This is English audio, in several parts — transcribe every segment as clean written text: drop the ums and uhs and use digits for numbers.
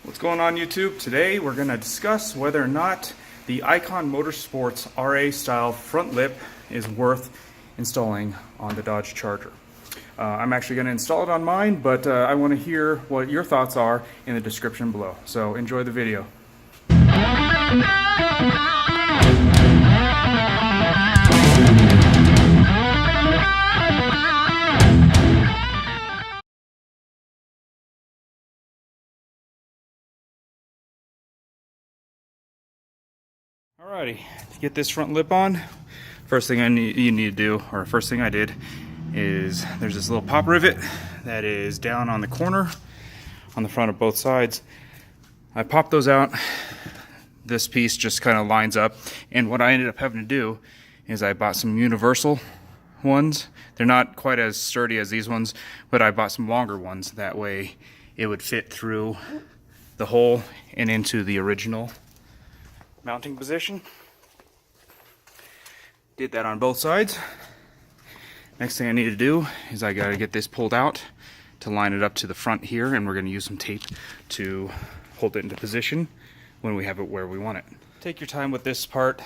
What's going on YouTube? Today we're going to discuss whether or not the Ikon Motorsports RA style front lip is worth installing on the Dodge Charger. I'm actually going to install it on mine, but I want to hear what your thoughts are in the description below. So enjoy the video. Alrighty, to get this front lip on, first thing you need to do, or first thing I did, is there's this little pop rivet that is down on the corner on the front of both sides. I popped those out. This piece just kind of lines up, and what I ended up having to do is I bought some universal ones. They're not quite as sturdy as these ones, but I bought some longer ones. That way it would fit through the hole and into the original mounting position. Did that on both sides. Next thing I need to do is I got to get this pulled out to line it up to the front here, and we're going to use some tape to hold it into position when we have it where we want it. Take your time with this part.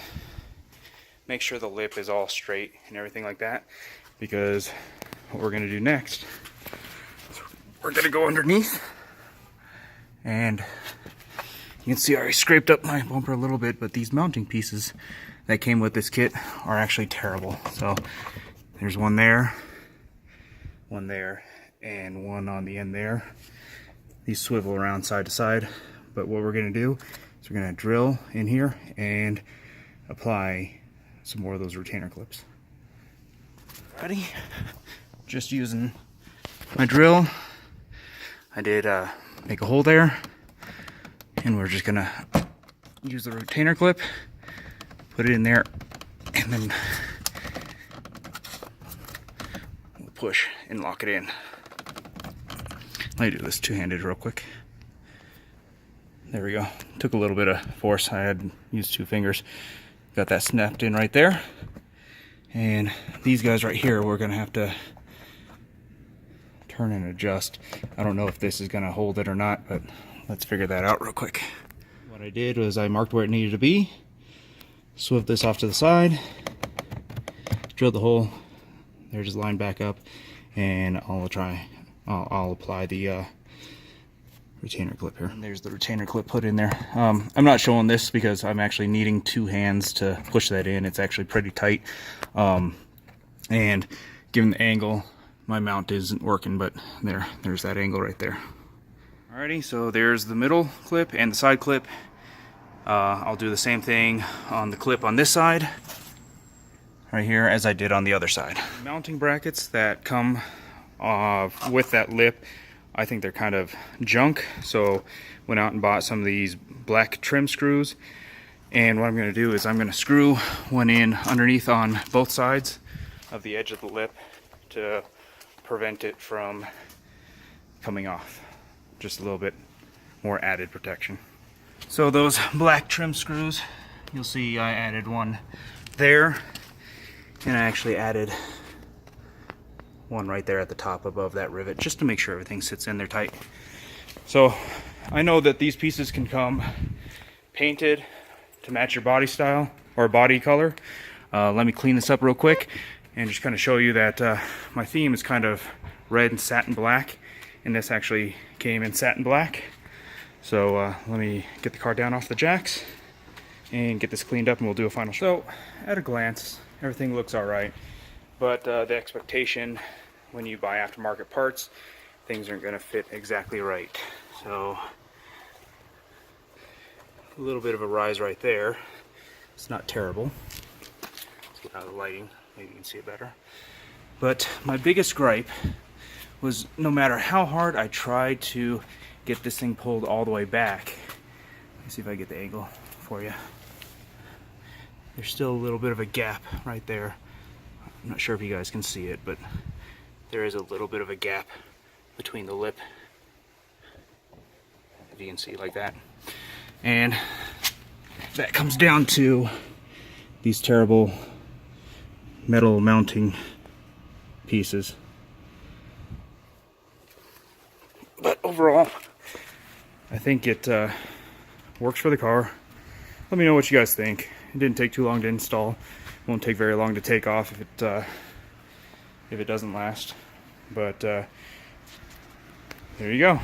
Make sure the lip is all straight and everything like that, because what we're going to do next is we're going to go underneath, and you can see I already scraped up my bumper a little bit, but these mounting pieces that came with this kit are actually terrible. So there's one there, and one on the end there. These swivel around side to side, but what we're going to do is we're going to drill in here and apply some more of those retainer clips. Ready? Just using my drill. I did make a hole there. And we're just gonna use the retainer clip, put it in there, and then we'll push and lock it in. Let me do this two-handed real quick. There we go. Took a little bit of force. I had used two fingers. Got that snapped in right there. And these guys right here, we're gonna have to turn and adjust. I don't know if this is gonna hold it or not, but let's figure that out real quick. What I did was I marked where it needed to be, swiveled this off to the side, drilled the hole, there's just line back up, and I'll apply the retainer clip here. And there's the retainer clip put in there. I'm not showing this because I'm actually needing two hands to push that in. It's actually pretty tight, and given the angle, my mount isn't working, but there's that angle right there. Alrighty, so there's the middle clip and the side clip. I'll do the same thing on the clip on this side, right here, as I did on the other side. Mounting brackets that come with that lip, I think they're kind of junk, so went out and bought some of these black trim screws. And what I'm going to do is I'm going to screw one in underneath on both sides of the edge of the lip to prevent it from coming off. Just a little bit more added protection. So those black trim screws, you'll see I added one there, and I actually added one right there at the top above that rivet, just to make sure everything sits in there tight. So I know that these pieces can come painted to match your body style or body color. Let me clean this up real quick and just kind of show you that my theme is kind of red and satin black, and this actually came in satin black. So let me get the car down off the jacks and get this cleaned up, and we'll do a final show. So at a glance, everything looks all right, but the expectation when you buy aftermarket parts, things aren't going to fit exactly right. So a little bit of a rise right there. It's not terrible. Let's get out of the lighting, maybe you can see it better. But my biggest gripe was no matter how hard I tried to get this thing pulled all the way back. Let me see if I get the angle for you. There's still a little bit of a gap right there. I'm not sure if you guys can see it, but there is a little bit of a gap between the lip, if you can see like that. And that comes down to these terrible metal mounting pieces. But overall, I think it works for the car. Let me know what you guys think. It didn't take too long to install. Won't take very long to take off if it doesn't last. But there you go.